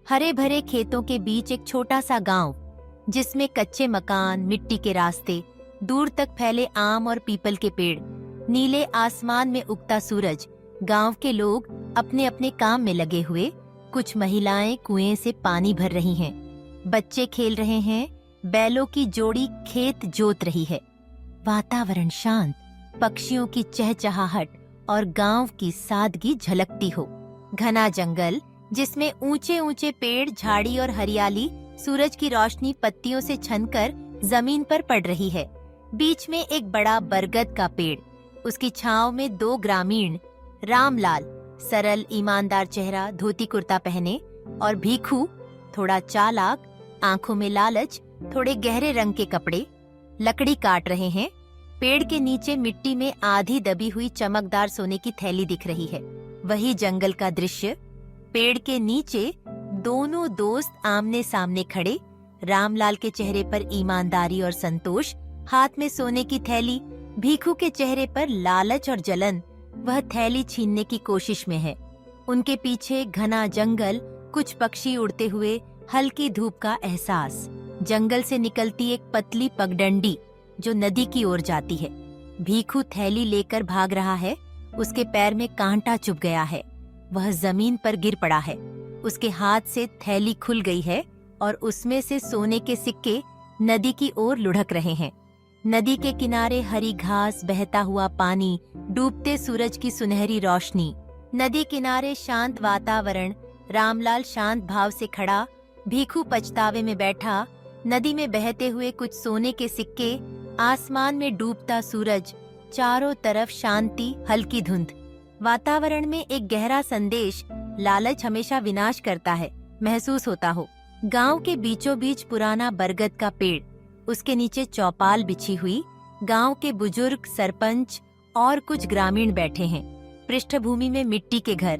हरे भरे खेतों के बीच एक छोटा सा गांव, जिसमें कच्चे मकान, मिट्टी के रास्ते, दूर तक फैले आम और पीपल के पेड़, नीले आसमान में उगता सूरज। गांव के लोग अपने अपने काम में लगे हुए। कुछ महिलाएं कुएं से पानी भर रही हैं, बच्चे खेल रहे हैं, बैलों की जोड़ी खेत जोत रही है। वातावरण शांत, पक्षियों की चहचहाहट और गांव की सादगी झलकती हो। घना जंगल, जिसमें ऊंचे ऊंचे पेड़, झाड़ी और हरियाली, सूरज की रोशनी पत्तियों से छनकर जमीन पर पड़ रही है। बीच में एक बड़ा बरगद का पेड़, उसकी छांव में दो ग्रामीण, रामलाल, सरल ईमानदार चेहरा, धोती कुर्ता पहने, और भीखू, थोड़ा चालाक, आंखों में लालच, थोड़े गहरे रंग के कपड़े, लकड़ी काट रहे हैं। पेड़ के नीचे मिट्टी में आधी दबी हुई चमकदार सोने की थैली दिख रही है। वही जंगल का दृश्य। पेड़ के नीचे दोनों दोस्त आमने सामने खड़े, रामलाल के चेहरे पर ईमानदारी और संतोष, हाथ में सोने की थैली। भीखू के चेहरे पर लालच और जलन, वह थैली छीनने की कोशिश में है। उनके पीछे घना जंगल, कुछ पक्षी उड़ते हुए, हल्की धूप का एहसास। जंगल से निकलती एक पतली पगडंडी जो नदी की ओर जाती है। भीखू थैली लेकर भाग रहा है, उसके पैर में कांटा चुभ गया है, वह जमीन पर गिर पड़ा है। उसके हाथ से थैली खुल गई है और उसमें से सोने के सिक्के नदी की ओर लुढ़क रहे हैं। नदी के किनारे हरी घास, बहता हुआ पानी, डूबते सूरज की सुनहरी रोशनी। नदी किनारे शांत वातावरण। रामलाल शांत भाव से खड़ा, भीखू पछतावे में बैठा। नदी में बहते हुए कुछ सोने के सिक्के, आसमान में डूबता सूरज, चारों तरफ शांति, हल्की धुंध। वातावरण में एक गहरा संदेश, लालच हमेशा विनाश करता है, महसूस होता हो। गांव के बीचों बीच पुराना बरगद का पेड़, उसके नीचे चौपाल बिछी हुई। गांव के बुजुर्ग, सरपंच और कुछ ग्रामीण बैठे हैं। पृष्ठभूमि में मिट्टी के घर,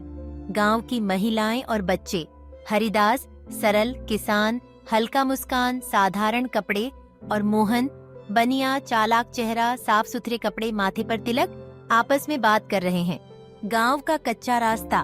गांव की महिलाएं और बच्चे। हरिदास, सरल किसान, हल्का मुस्कान, साधारण कपड़े, और मोहन, बनिया, चालाक चेहरा, साफ सुथरे कपड़े, माथे पर तिलक, आपस में बात कर रहे हैं। गांव का कच्चा रास्ता।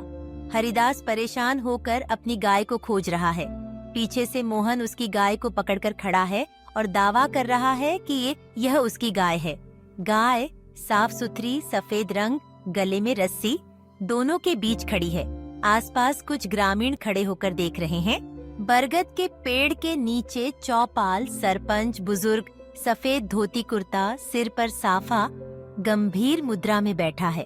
हरिदास परेशान होकर अपनी गाय को खोज रहा है। पीछे से मोहन उसकी गाय को पकड़कर खड़ा है और दावा कर रहा है कि यह उसकी गाय है। गाय साफ सुथरी, सफेद रंग, गले में रस्सी, दोनों के बीच खड़ी है। आसपास कुछ ग्रामीण खड़े होकर देख रहे हैं। बरगद के पेड़ के नीचे चौपाल, सरपंच, बुजुर्ग, सफेद धोती कुर्ता, सिर पर साफा, गंभीर मुद्रा में बैठा है।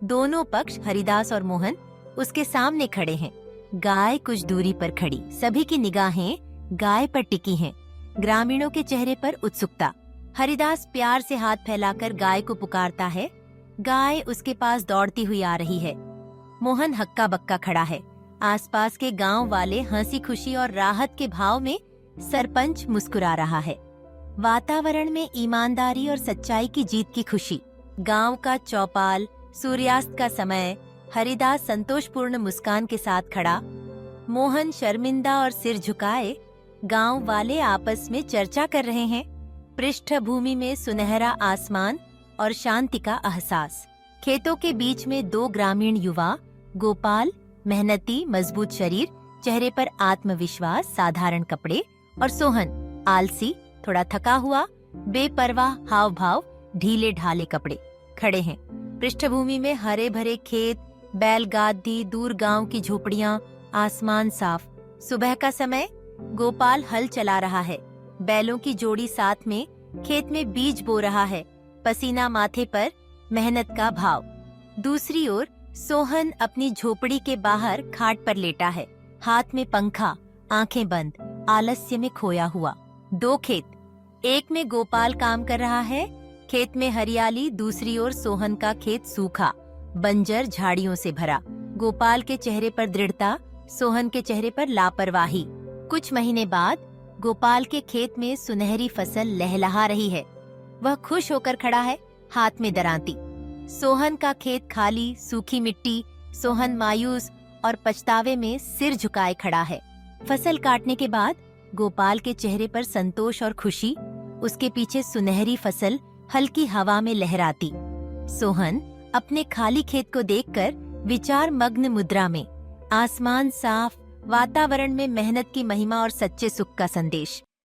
दोनों पक्ष, हरिदास और मोहन, उसके सामने खड़े हैं। गाय कुछ दूरी पर खड़ी, सभी की निगाहें गाय पर टिकी हैं। ग्रामीणों के चेहरे पर उत्सुकता। हरिदास प्यार से हाथ फैलाकर गाय को पुकारता है। गाय उसके पास दौड़ती हुई आ रही है। मोहन हक्का बक्का खड़ा है। आसपास के गांव वाले हंसी खुशी और राहत के भाव में। सरपंच मुस्कुरा रहा है। वातावरण में ईमानदारी और सच्चाई की जीत की खुशी। गांव का चौपाल, सूर्यास्त का समय। हरिदास संतोषपूर्ण मुस्कान के साथ खड़ा, मोहन शर्मिंदा और सिर झुकाए। गांव वाले आपस में चर्चा कर रहे हैं। पृष्ठभूमि में सुनहरा आसमान और शांति का एहसास। खेतों के बीच में दो ग्रामीण युवा, गोपाल, मेहनती, मजबूत शरीर, चेहरे पर आत्मविश्वास, साधारण कपड़े, और सोहन, आलसी, थोड़ा थका हुआ, बेपरवाह हाव भाव, ढीले ढाले कपड़े, खड़े हैं। पृष्ठभूमि में हरे भरे खेत, बैलगाड़ी, दूर गांव की झोपड़ियां, आसमान साफ। सुबह का समय। गोपाल हल चला रहा है, बैलों की जोड़ी साथ में, खेत में बीज बो रहा है, पसीना माथे पर, मेहनत का भाव। दूसरी ओर सोहन अपनी झोपड़ी के बाहर खाट पर लेटा है, हाथ में पंखा, आंखें बंद, आलस्य में खोया हुआ। दो खेत, एक में गोपाल काम कर रहा है, खेत में हरियाली। दूसरी ओर सोहन का खेत सूखा, बंजर, झाड़ियों से भरा। गोपाल के चेहरे पर दृढ़ता, सोहन के चेहरे पर लापरवाही। कुछ महीने बाद गोपाल के खेत में सुनहरी फसल लहलहा रही है। वह खुश होकर खड़ा है, हाथ में दरांती। सोहन का खेत खाली, सूखी मिट्टी। सोहन मायूस और पछतावे में सिर झुकाए खड़ा है। फसल काटने के बाद गोपाल के चेहरे पर संतोष और खुशी, उसके पीछे सुनहरी फसल हल्की हवा में लहराती। सोहन अपने खाली खेत को देखकर विचार मग्न मुद्रा में। आसमान साफ, वातावरण में मेहनत की महिमा और सच्चे सुख का संदेश।